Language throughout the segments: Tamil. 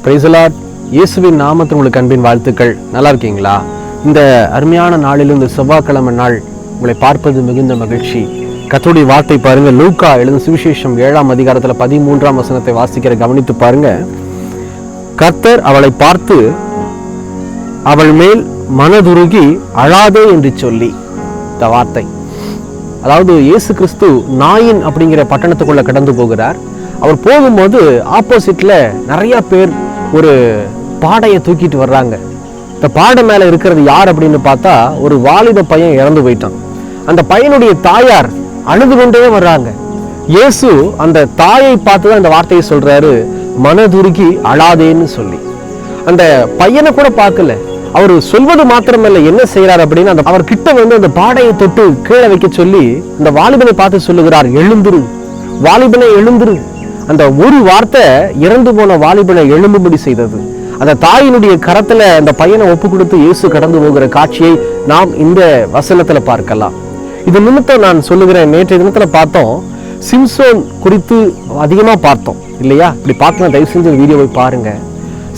Praise the Lord. இயேசுவின் நாமத்தில் உங்களுக்கு அன்பின் வாழ்த்துக்கள். நல்லா இருக்கீங்களா? இந்த அருமையான நாளிலும் இந்த செவ்வாய்க்கிழமை நாள் உங்களை பார்ப்பது மிகுந்த மகிழ்ச்சி. கர்த்தருடைய வார்த்தை பாருங்க. லூக்கா எழுதின சுவிசேஷம் 7ஆம் அதிகாரத்தில் 13ஆம் வசனத்தை வாசிக்கிற கவனித்து பாருங்க. கர்த்தர் அவளை பார்த்து அவள் மேல் மனதுருகி அழாதே என்று சொல்லி, இந்த வார்த்தை, அதாவது இயேசு கிறிஸ்து நாயின் அப்படிங்கிற பட்டணத்துக்குள்ள கடந்து போகிறார். அவர் போகும்போது ஆப்போசிட்ல நிறைய பேர் ஒரு பாடையை தூக்கிட்டு வர்றாங்க. இந்த பாடை மேல இருக்கிறது யார் அப்படின்னு பார்த்தா ஒரு வாலிப பையன் இறந்து போயிட்டான். அந்த பையனுடைய தாயார் அழுது கொண்டே வர்றாங்க. இயேசு அந்த தாயை பார்த்துதான் அந்த வார்த்தையை சொல்றாரு, மனதுருகி அழாதேன்னு சொல்லி. அந்த பையனை கூட பார்க்கல, அவர் சொல்வது மாத்திரமல்ல, என்ன செய்யறாரு அப்படின்னு அவர் கிட்ட வந்து அந்த பாடையை தொட்டு கீழே வைக்க சொல்லி இந்த வாலிபனை பார்த்து சொல்லுகிறார், எழுந்துரு வாலிபனை, எழுந்துரு. அந்த ஒரு வார்த்தை இறந்து போன வாலிபனை எழும்பும்படி செய்தது. அந்த தாயினுடைய கரத்துல அந்த பையனை ஒப்பு கொடுத்து இயேசு கடந்து போகிற காட்சியை நாம் இந்த வசனத்துல பார்க்கலாம். இது நிமித்தம் நான் சொல்லுகிறேன், நேற்றைய தினத்துல பார்த்தோம், சிம்சோன் குறித்து அதிகமா பார்த்தோம் இல்லையா? இப்படி பார்த்தோம், தயவு செஞ்சு வீடியோவை பாருங்க.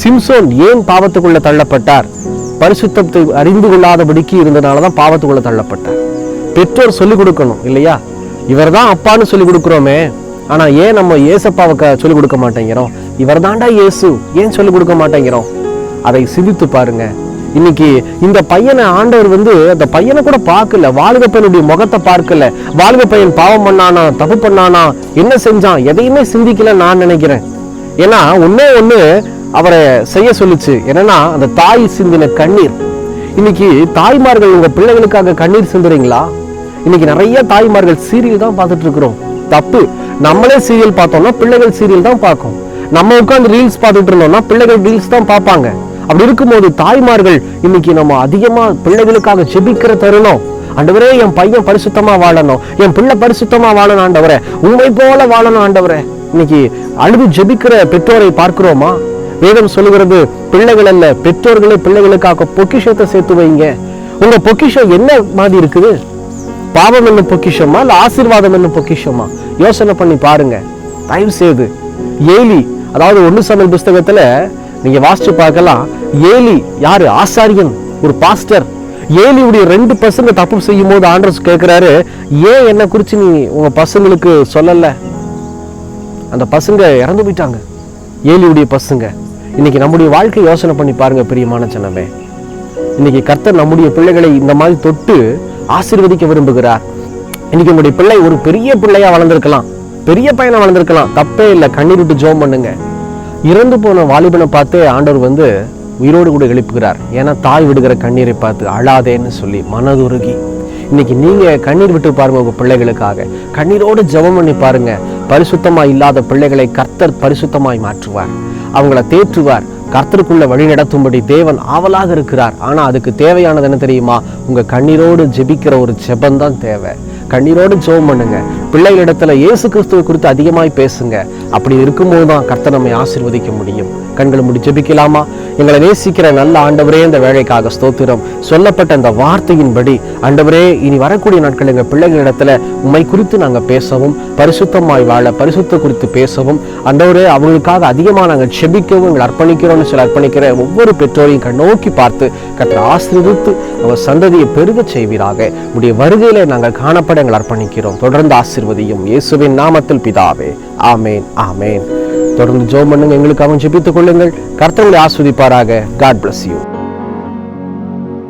சிம்சோன் ஏன் பாவத்துக்குள்ள தள்ளப்பட்டார்? பரிசுத்தத்தை அறிந்து கொள்ளாதபடிக்கு இருந்தனாலதான் பாவத்துக்குள்ள தள்ளப்பட்டார். பெற்றோர் சொல்லிக் கொடுக்கணும் இல்லையா? இவர் தான் அப்பான்னு சொல்லிக் கொடுக்கிறோமே, ஆனா ஏன் நம்ம ஏசப்பாவுக்கு சொல்லிக் கொடுக்க மாட்டேங்கிறோம்? இவர் தாண்டா இயேசு, ஏன் சொல்லிக் கொடுக்க மாட்டேங்கிறோம்? அதை சிந்தித்து பாருங்க. இன்னைக்கு இந்த பையனை ஆண்டவர் வந்து அந்த பையனை கூட பார்க்கல, வாலிப பையனுடைய முகத்தை பார்க்கல. வாலிப பையன் பாவம் பண்ணானா, தப்பு பண்ணானா, என்ன செஞ்சான், எதையுமே சிந்திக்கல நான் நினைக்கிறேன். ஏன்னா ஒண்ணு அவரை செய்ய சொல்லுச்சு. என்னன்னா அந்த தாய் சிந்தின கண்ணீர். இன்னைக்கு தாய்மார்கள் உங்க பிள்ளைகளுக்காக கண்ணீர் சிந்துறீங்களா? இன்னைக்கு நிறைய தாய்மார்கள் சீரியல் தான் பார்த்துட்டு இருக்கிறோம். தப்பு. நம்மளே சீரியல் பார்த்தோம்னா பிள்ளைகள் சீரியல் தான் பார்க்கும். நம்ம உட்காந்து ரீல்ஸ் பார்த்துட்டு இருந்தோம்னா பிள்ளைகள் ரீல்ஸ் தான் பார்ப்பாங்க. அப்படி இருக்கும்போது தாய்மார்கள் இன்னைக்கு நம்ம அதிகமா பிள்ளைகளுக்காக ஜெபிக்கிற தருணம். ஆண்டவரே, என் பையன் பரிசுத்தமா வாழணும், என் பிள்ளை பரிசுத்தமா வாழணும் ஆண்டவரே, உண்மை போல வாழணும் ஆண்டவரே. இன்னைக்கு அழுது ஜெபிக்கிற பெற்றோரை பார்க்கிறோமா? வேதம் சொல்லுகிறது, பிள்ளைகள் அல்ல பெற்றோர்களே பிள்ளைகளுக்காக பொக்கிஷத்தை சேர்த்து வைங்க. உங்க பொக்கிஷம் என்ன மாதிரி இருக்குது? பாவம் என்ன பொக்கிஷமா, இல்ல ஆசீர்வாதம் என்ன பொக்கிஷமா? யோசனை பண்ணி பாருங்க தயவு செய்து. ஏலி, அதாவது 1 சாமுவேல் புஸ்தகத்துல நீங்க வாசிச்சு பார்க்கலாம். ஏலி யாரு? ஆசாரியன், ஒரு பாஸ்டர். ஏலியுடைய 2 பசங்க தப்பு செய்யும் போது ஆண்டவர் கேட்கிறாரு, ஏன் என்ன குறிச்சு நீ உங்க பசங்களுக்கு சொல்லல? அந்த பசங்க இறந்து போயிட்டாங்க, ஏலியுடைய பசங்க. இன்னைக்கு நம்முடைய வாழ்க்கை யோசனை பண்ணி பாருங்க பிரியமான ஜனமே. இன்னைக்கு கர்த்தர் நம்முடைய பிள்ளைகளை இந்த மாதிரி தொட்டு ஆசீர்வதிக்க விரும்புகிறார். இன்னைக்கு உங்களுடைய பிள்ளை ஒரு பெரிய பிள்ளையா வளர்ந்திருக்கலாம், பெரிய பையனா வளர்ந்திருக்கலாம், தப்பே இல்லை. கண்ணீர் விட்டு ஜெபம் பண்ணுங்க. இறந்து போன வாலிபனை பார்த்து ஆண்டவர் வந்து உயிரோடு கூட எழுப்புகிறார். ஏன்னா தாய் விடுகிற கண்ணீரை பார்த்து அழாதேன்னு சொல்லி மனதுருகி. இன்னைக்கு நீங்க கண்ணீர் விட்டு பாருங்க, உங்க பிள்ளைகளுக்காக கண்ணீரோடு ஜெபம் பண்ணி பாருங்க. பரிசுத்தமாய் இல்லாத பிள்ளைகளை கர்த்தர் பரிசுத்தமாய் மாற்றுவார், அவங்கள தேற்றுவார், கர்த்தருக்குள்ள வழி நடத்தும்படி தேவன் ஆவலாக இருக்கிறார். ஆனா அதுக்கு தேவையானது என்ன தெரியுமா? உங்க கண்ணீரோடு ஜெபிக்கிற ஒரு ஜெபந்தான் தேவை. கண்ணீரோடு ஜெபம் பண்ணுங்க. பிள்ளைகளிடத்துல இயேசு கிறிஸ்துவை குறித்து அதிகமாய் பேசுங்க. அப்படி இருக்கும்போது தான் கர்த்தர் நம்மை ஆசீர்வதிக்க முடியும். கண்களை மூடி ஜெபிக்கலாமா? எங்களை நேசிக்கிற நல்ல ஆண்டவரே, இந்த வேலைக்காக ஸ்தோத்திரம். சொல்லப்பட்ட அந்த வார்த்தையின்படி ஆண்டவரே, இனி வரக்கூடிய நாட்கள் எங்கள் பிள்ளைகளிடத்துல உம்மை குறித்து நாங்கள் பேசவும், பரிசுத்தமாய் வாழ பரிசுத்த குறித்து பேசவும், ஆண்டவரே அவங்களுக்காக அதிகமாக நாங்கள் ஜெபிக்கவும் எங்களை அர்ப்பணிக்கிறோம்னு சொல்லி அர்ப்பணிக்கிற ஒவ்வொரு பெற்றோரையும் கண்ணோக்கி பார்த்து கர்த்தர் ஆசீர்வதித்து அவர் சந்ததியை பெருக செய்வீராக. உடைய வருகையில நாங்கள் காணப்பட எங்களை அர்ப்பணிக்கிறோம். தொடர்ந்து ஆசீர்வதியும் இயேசுவின் நாமத்தில் பிதாவே. ஆமேன், ஆமேன். தொடர்ந்து ஜெபம் பண்ணுங்க, எங்களுக்கு அவன் ஜெபித்துக் கொள்ளுங்கள். கர்த்தர் உங்களை ஆசீர்வதிப்பாராக. God bless you.